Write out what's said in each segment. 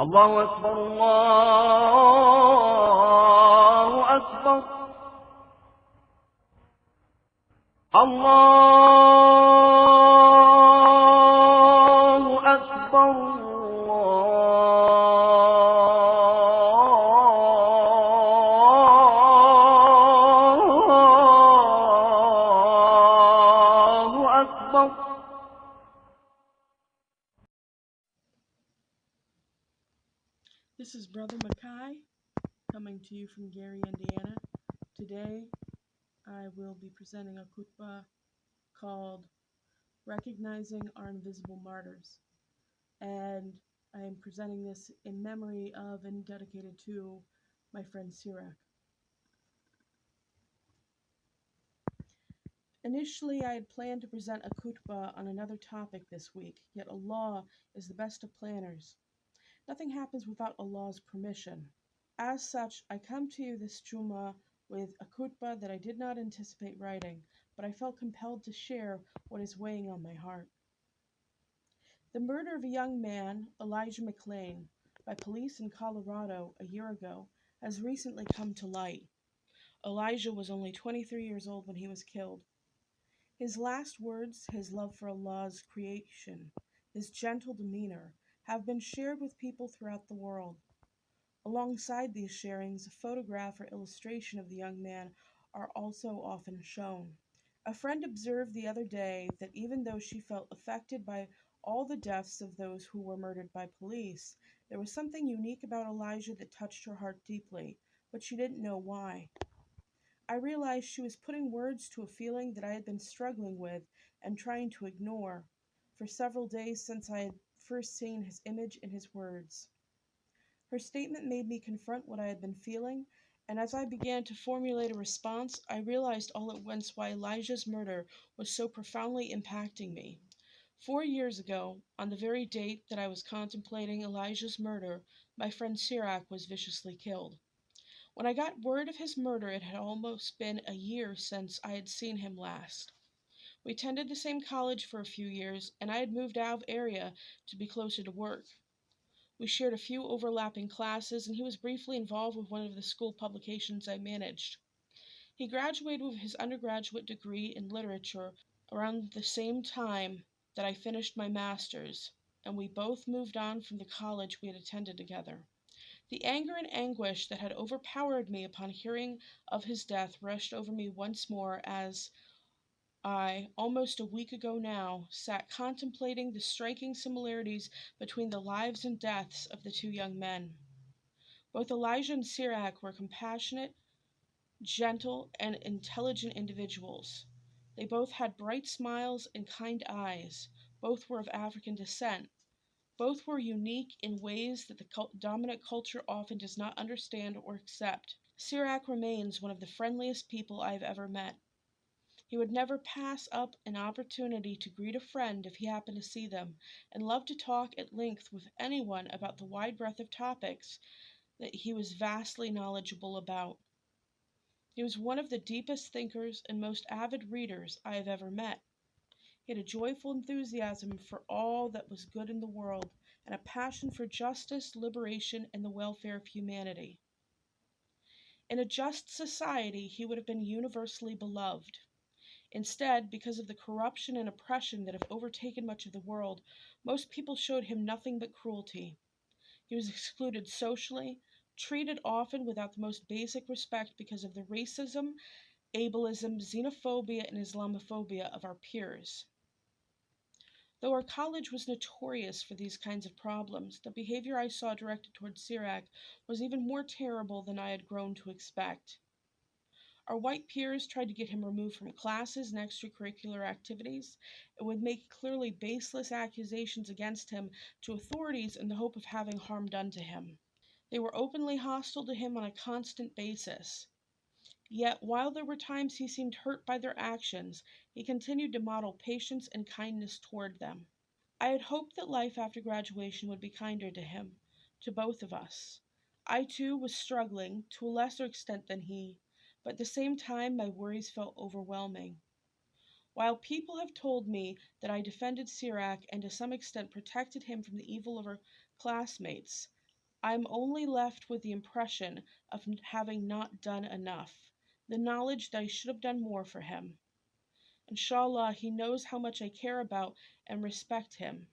الله أكبر الله أكبر الله أكبر الله أكبر. This is Brother Mekhi coming to you from Gary, Indiana. Today I will be presenting a khutbah called Recognizing Our Invisible Martyrs. And I am presenting this in memory of and dedicated to my friend Sirach. Initially, I had planned to present a khutbah on another topic this week, yet Allah is the best of planners. Nothing happens without Allah's permission. As such, I come to you this Jummah with a khutbah that I did not anticipate writing, but I felt compelled to share what is weighing on my heart. The murder of a young man, Elijah McClain, by police in Colorado a year ago has recently come to light. Elijah was only 23 years old when he was killed. His last words, his love for Allah's creation, his gentle demeanor, have been shared with people throughout the world. Alongside these sharings, a photograph or illustration of the young man are also often shown. A friend observed the other day that even though she felt affected by all the deaths of those who were murdered by police, there was something unique about Elijah that touched her heart deeply, but she didn't know why. I realized she was putting words to a feeling that I had been struggling with and trying to ignore for several days since I had first seen his image and his words. Her statement made me confront what I had been feeling, and as I began to formulate a response, I realized all at once why Elijah's murder was so profoundly impacting me. 4 years ago, on the very date that I was contemplating Elijah's murder, my friend Sirach was viciously killed. When I got word of his murder, it had almost been a year since I had seen him last. We attended the same college for a few years, and I had moved out of area to be closer to work. We shared a few overlapping classes, and he was briefly involved with one of the school publications I managed. He graduated with his undergraduate degree in literature around the same time that I finished my master's, and we both moved on from the college we had attended together. The anger and anguish that had overpowered me upon hearing of his death rushed over me once more as I, almost a week ago now, sat contemplating the striking similarities between the lives and deaths of the two young men. Both Elijah and Sirach were compassionate, gentle, and intelligent individuals. They both had bright smiles and kind eyes. Both were of African descent. Both were unique in ways that the dominant culture often does not understand or accept. Sirach remains one of the friendliest people I have ever met. He would never pass up an opportunity to greet a friend if he happened to see them, and loved to talk at length with anyone about the wide breadth of topics that he was vastly knowledgeable about. He was one of the deepest thinkers and most avid readers I have ever met. He had a joyful enthusiasm for all that was good in the world, and a passion for justice, liberation, and the welfare of humanity. In a just society, he would have been universally beloved. Instead, because of the corruption and oppression that have overtaken much of the world, most people showed him nothing but cruelty. He was excluded socially, treated often without the most basic respect because of the racism, ableism, xenophobia, and Islamophobia of our peers. Though our college was notorious for these kinds of problems, the behavior I saw directed toward Sirach was even more terrible than I had grown to expect. Our white peers tried to get him removed from classes and extracurricular activities, and would make clearly baseless accusations against him to authorities in the hope of having harm done to him. They were openly hostile to him on a constant basis. Yet, while there were times he seemed hurt by their actions, he continued to model patience and kindness toward them. I had hoped that life after graduation would be kinder to him, to both of us. I too was struggling, to a lesser extent than he, but at the same time my worries felt overwhelming. While people have told me that I defended Sirach and to some extent protected him from the evil of our classmates, I am only left with the impression of having not done enough, the knowledge that I should have done more for him. Inshallah, he knows how much I care about and respect him.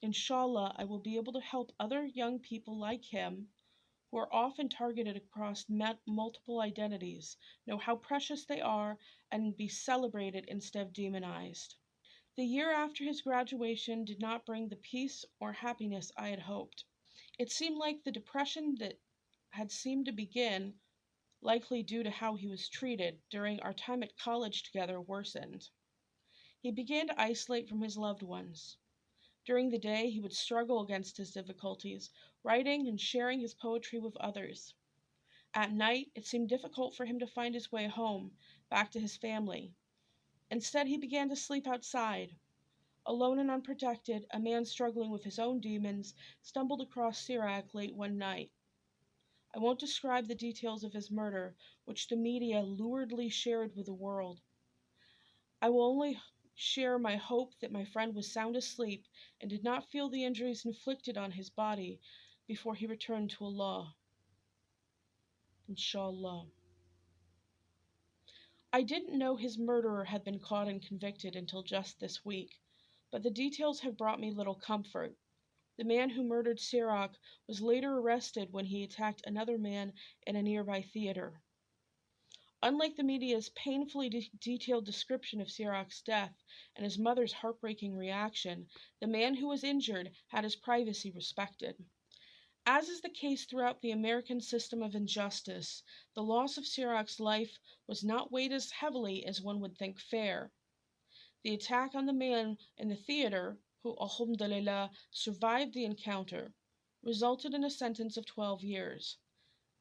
Inshallah, I will be able to help other young people like him, who are often targeted across multiple identities, know how precious they are and be celebrated instead of demonized. The year after his graduation did not bring the peace or happiness I had hoped. It seemed like the depression that had seemed to begin, likely due to how he was treated during our time at college together, worsened. He began to isolate from his loved ones. During the day, he would struggle against his difficulties, writing and sharing his poetry with others. At night, it seemed difficult for him to find his way home, back to his family. Instead, he began to sleep outside. Alone and unprotected, a man struggling with his own demons stumbled across Sirach late one night. I won't describe the details of his murder, which the media luridly shared with the world. I will only share my hope that my friend was sound asleep and did not feel the injuries inflicted on his body before he returned to Allah. Inshallah. I didn't know his murderer had been caught and convicted until just this week, but the details have brought me little comfort. The man who murdered Sirach was later arrested when he attacked another man in a nearby theater. Unlike the media's painfully detailed description of Sirach's death and his mother's heartbreaking reaction, the man who was injured had his privacy respected. As is the case throughout the American system of injustice, the loss of Sirach's life was not weighed as heavily as one would think fair. The attack on the man in the theater, who alhamdulillah survived the encounter, resulted in a sentence of 12 years.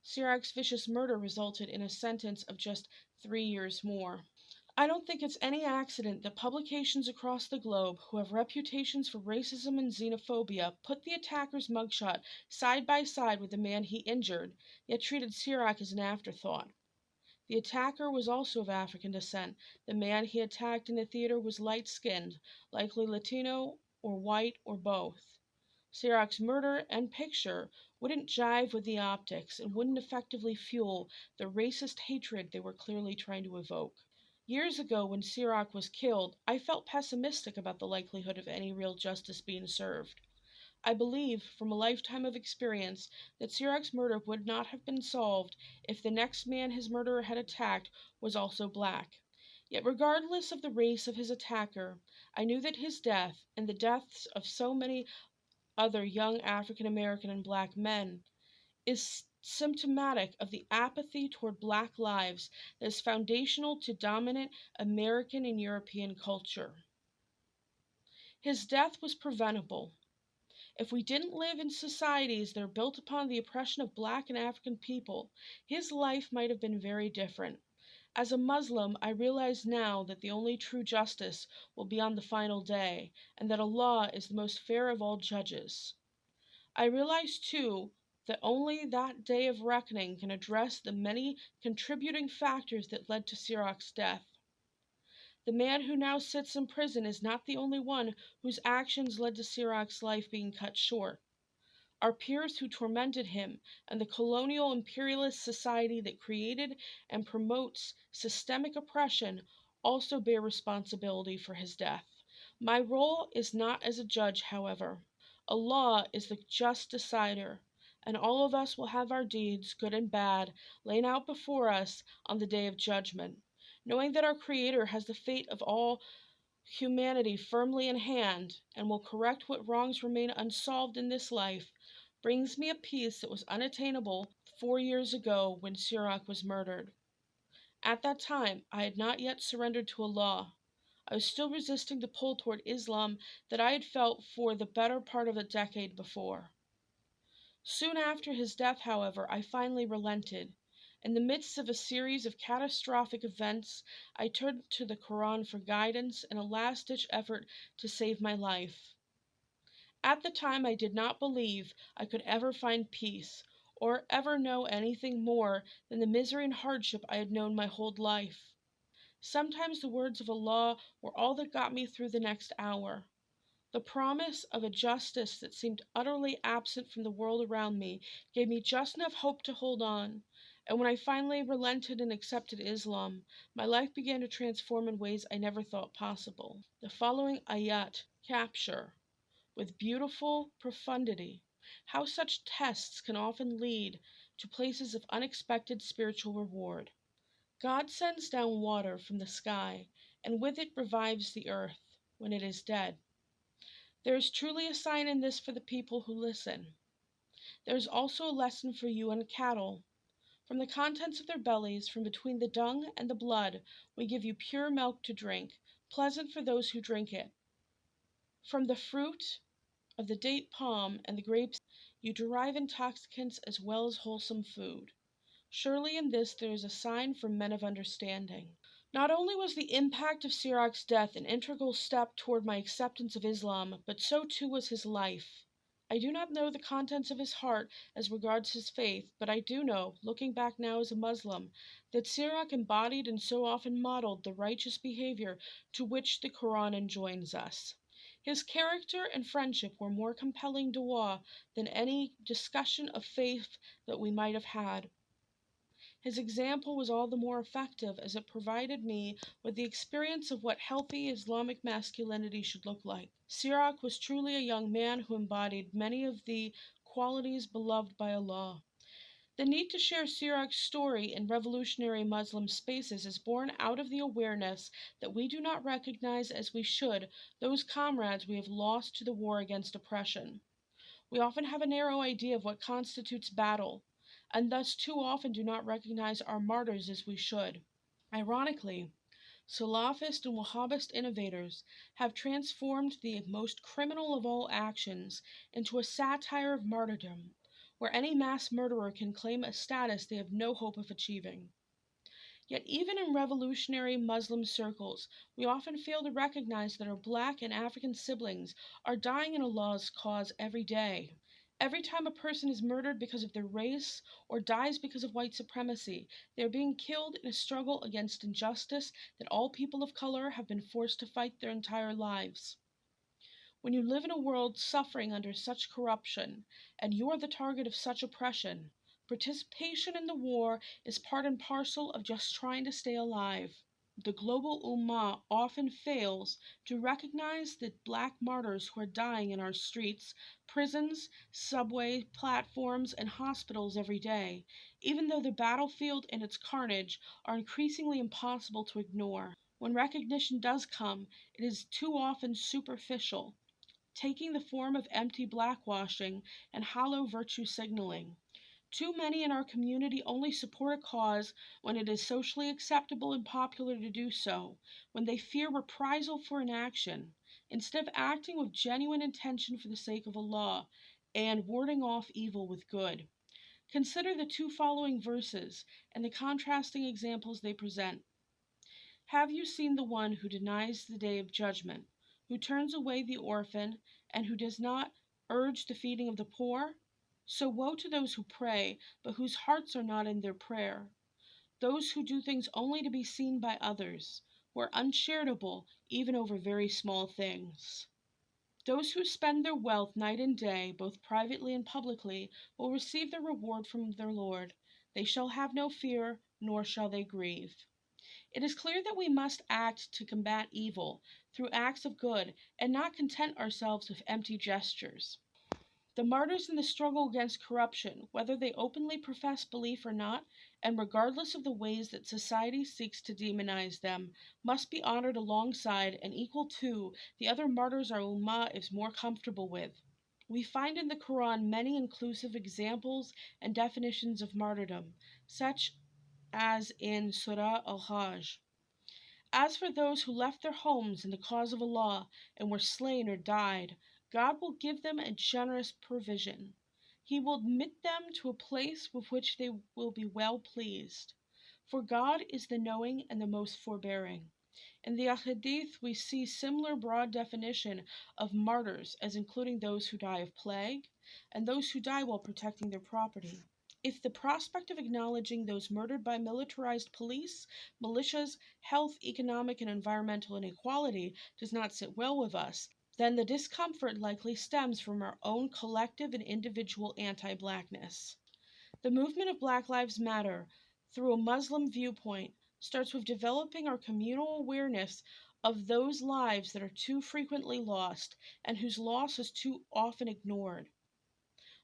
Sirach's vicious murder resulted in a sentence of just 3 years more. I don't think it's any accident that publications across the globe who have reputations for racism and xenophobia put the attacker's mugshot side by side with the man he injured, yet treated Sirach as an afterthought. The attacker was also of African descent. The man he attacked in the theater was light-skinned, likely Latino or white or both. Sirach's murder and picture wouldn't jive with the optics and wouldn't effectively fuel the racist hatred they were clearly trying to evoke. Years ago, when Sirach was killed, I felt pessimistic about the likelihood of any real justice being served. I believe, from a lifetime of experience, that Sirach's murder would not have been solved if the next man his murderer had attacked was also black. Yet regardless of the race of his attacker, I knew that his death, and the deaths of so many other young African American and black men, is symptomatic of the apathy toward black lives that is foundational to dominant American and European culture. His death was preventable. If we didn't live in societies that are built upon the oppression of black and African people, his life might have been very different. As a Muslim, I realize now that the only true justice will be on the final day, and that Allah is the most fair of all judges. I realize, too, that only that day of reckoning can address the many contributing factors that led to Sirach's death. The man who now sits in prison is not the only one whose actions led to Sirach's life being cut short. Our peers who tormented him, and the colonial imperialist society that created and promotes systemic oppression also bear responsibility for his death. My role is not as a judge, however. Allah is the just decider, and all of us will have our deeds, good and bad, laid out before us on the day of judgment. Knowing that our Creator has the fate of all humanity firmly in hand, and will correct what wrongs remain unsolved in this life, brings me a peace that was unattainable 4 years ago when Sirach was murdered. At that time, I had not yet surrendered to Allah. I was still resisting the pull toward Islam that I had felt for the better part of a decade before. Soon after his death, however, I finally relented. In the midst of a series of catastrophic events, I turned to the Quran for guidance in a last-ditch effort to save my life. At the time, I did not believe I could ever find peace, or ever know anything more than the misery and hardship I had known my whole life. Sometimes the words of Allah were all that got me through the next hour. The promise of a justice that seemed utterly absent from the world around me gave me just enough hope to hold on, and when I finally relented and accepted Islam, my life began to transform in ways I never thought possible. The following ayat capture, with beautiful profundity, how such tests can often lead to places of unexpected spiritual reward. God sends down water from the sky, and with it revives the earth when it is dead. There is truly a sign in this for the people who listen. There is also a lesson for you and cattle. From the contents of their bellies, from between the dung and the blood, we give you pure milk to drink, pleasant for those who drink it. From the fruit of the date palm and the grapes, you derive intoxicants as well as wholesome food. Surely in this there is a sign for men of understanding. Not only was the impact of Sirach's death an integral step toward my acceptance of Islam, but so too was his life. I do not know the contents of his heart as regards his faith, but I do know, looking back now as a Muslim, that Sirach embodied and so often modeled the righteous behavior to which the Quran enjoins us. His character and friendship were more compelling dua than any discussion of faith that we might have had. His example was all the more effective as it provided me with the experience of what healthy Islamic masculinity should look like. Sirach was truly a young man who embodied many of the qualities beloved by Allah. The need to share Sirach's story in revolutionary Muslim spaces is born out of the awareness that we do not recognize as we should those comrades we have lost to the war against oppression. We often have a narrow idea of what constitutes battle, and thus too often do not recognize our martyrs as we should. Ironically, Salafist and Wahhabist innovators have transformed the most criminal of all actions into a satire of martyrdom, where any mass murderer can claim a status they have no hope of achieving. Yet even in revolutionary Muslim circles, we often fail to recognize that our Black and African siblings are dying in Allah's cause every day. Every time a person is murdered because of their race or dies because of white supremacy, they are being killed in a struggle against injustice that all people of color have been forced to fight their entire lives. When you live in a world suffering under such corruption, and you are the target of such oppression, participation in the war is part and parcel of just trying to stay alive. The global Ummah often fails to recognize the Black martyrs who are dying in our streets, prisons, subway platforms, and hospitals every day, even though the battlefield and its carnage are increasingly impossible to ignore. When recognition does come, it is too often superficial, taking the form of empty blackwashing and hollow virtue signaling. Too many in our community only support a cause when it is socially acceptable and popular to do so, when they fear reprisal for inaction, instead of acting with genuine intention for the sake of Allah and warding off evil with good. Consider the two following verses and the contrasting examples they present. Have you seen the one who denies the day of judgment, who turns away the orphan, and who does not urge the feeding of the poor? So woe to those who pray, but whose hearts are not in their prayer. Those who do things only to be seen by others, who are uncharitable even over very small things. Those who spend their wealth night and day, both privately and publicly, will receive their reward from their Lord. They shall have no fear, nor shall they grieve. It is clear that we must act to combat evil through acts of good and not content ourselves with empty gestures. The martyrs in the struggle against corruption, whether they openly profess belief or not, and regardless of the ways that society seeks to demonize them, must be honored alongside and equal to the other martyrs our Ummah is more comfortable with. We find in the Quran many inclusive examples and definitions of martyrdom, such as in Surah Al-Hajj. As for those who left their homes in the cause of Allah and were slain or died, God will give them a generous provision. He will admit them to a place with which they will be well pleased. For God is the knowing and the most forbearing. In the Ahadith, we see similar broad definition of martyrs as including those who die of plague and those who die while protecting their property. If the prospect of acknowledging those murdered by militarized police, militias, health, economic, and environmental inequality does not sit well with us, then the discomfort likely stems from our own collective and individual anti-Blackness. The movement of Black Lives Matter, through a Muslim viewpoint, starts with developing our communal awareness of those lives that are too frequently lost and whose loss is too often ignored.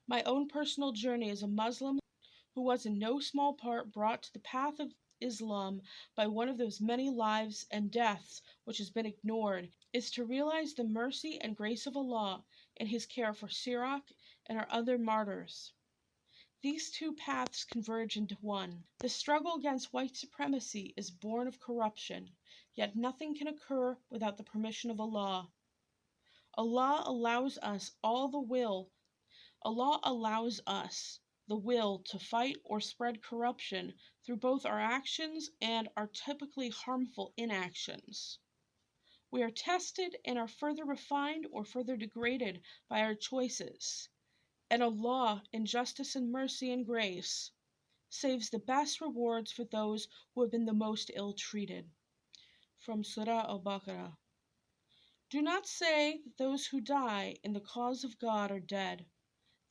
My own personal journey as a Muslim who was in no small part brought to the path of Islam by one of those many lives and deaths which has been ignored, is to realize the mercy and grace of Allah in His care for Sirach and our other martyrs. These two paths converge into one. The struggle against white supremacy is born of corruption, yet nothing can occur without the permission of Allah. Allah allows us the will to fight or spread corruption through both our actions and our typically harmful inactions. We are tested and are further refined or further degraded by our choices. And Allah, in justice and mercy and grace, saves the best rewards for those who have been the most ill-treated. From Surah Al-Baqarah. Do not say that those who die in the cause of God are dead.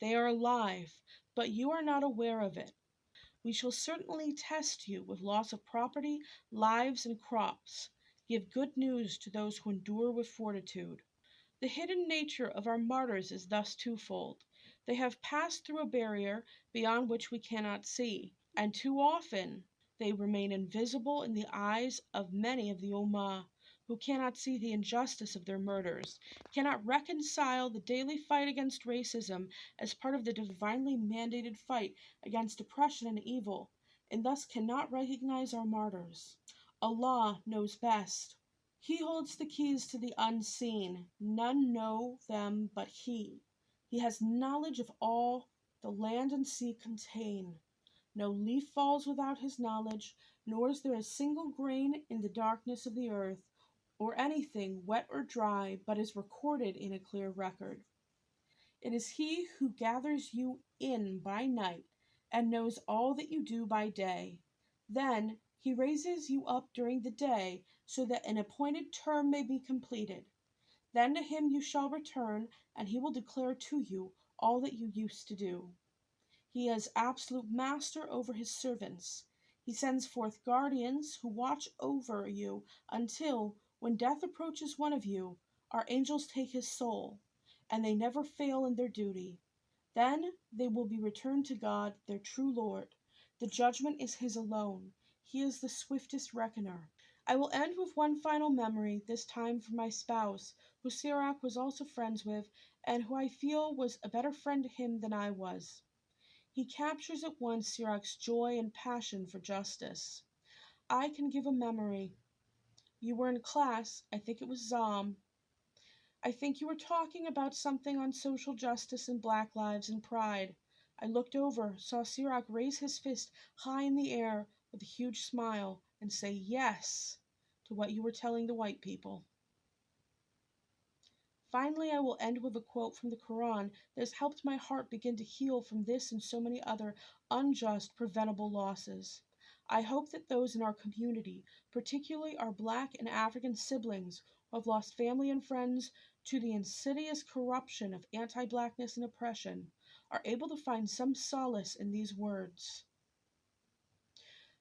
They are alive, but you are not aware of it. We shall certainly test you with loss of property, lives, and crops. Give good news to those who endure with fortitude. The hidden nature of our martyrs is thus twofold. They have passed through a barrier beyond which we cannot see, and too often they remain invisible in the eyes of many of the Ummah, who cannot see the injustice of their murders, cannot reconcile the daily fight against racism as part of the divinely mandated fight against oppression and evil, and thus cannot recognize our martyrs. Allah knows best. He holds the keys to the unseen. None know them but He. He has knowledge of all the land and sea contain. No leaf falls without His knowledge, nor is there a single grain in the darkness of the earth, or anything wet or dry, but is recorded in a clear record. It is He who gathers you in by night and knows all that you do by day. Then He raises you up during the day so that an appointed term may be completed. Then to Him you shall return, and He will declare to you all that you used to do. He is absolute master over His servants. He sends forth guardians who watch over you until, when death approaches one of you, our angels take his soul, and they never fail in their duty. Then they will be returned to God, their true Lord. The judgment is His alone. He is the swiftest reckoner. I will end with one final memory, this time for my spouse, who Sirach was also friends with, and who I feel was a better friend to him than I was. He captures at once Sirach's joy and passion for justice. I can give a memory. You were in class, I think it was Zom. I think you were talking about something on social justice and Black lives and pride. I looked over, saw Sirach raise his fist high in the air with a huge smile and say yes to what you were telling the white people. Finally, I will end with a quote from the Quran that has helped my heart begin to heal from this and so many other unjust, preventable losses. I hope that those in our community, particularly our Black and African siblings who have lost family and friends to the insidious corruption of anti-Blackness and oppression, are able to find some solace in these words.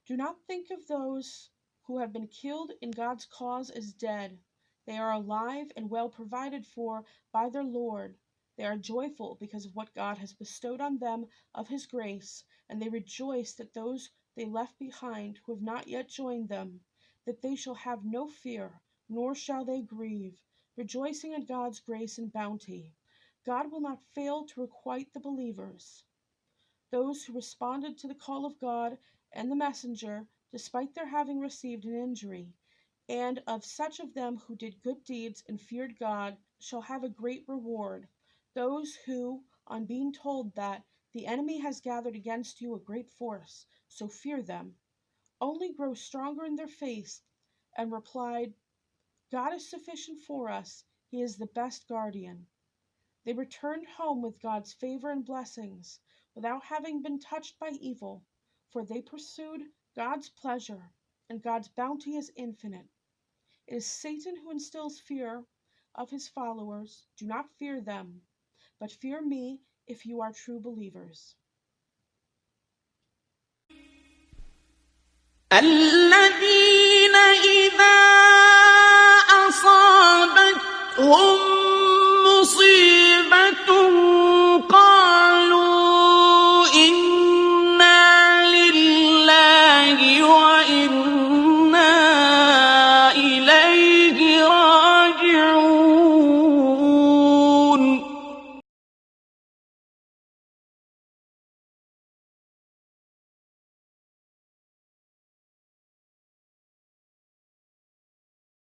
Do not think of those who have been killed in God's cause as dead. They are alive and well provided for by their Lord. They are joyful because of what God has bestowed on them of His grace, and they rejoice that those they left behind who have not yet joined them, that they shall have no fear, nor shall they grieve, rejoicing in God's grace and bounty. God will not fail to requite the believers. Those who responded to the call of God and the messenger, despite their having received an injury, and of such of them who did good deeds and feared God, shall have a great reward. Those who, on being told that the enemy has gathered against you a great force, so fear them, only grow stronger in their faith, and replied, God is sufficient for us, He is the best guardian. They returned home with God's favor and blessings, without having been touched by evil, for they pursued God's pleasure, and God's bounty is infinite. It is Satan who instills fear, of his followers, do not fear them, but fear me if you are true believers. الذين إذا أصابتهم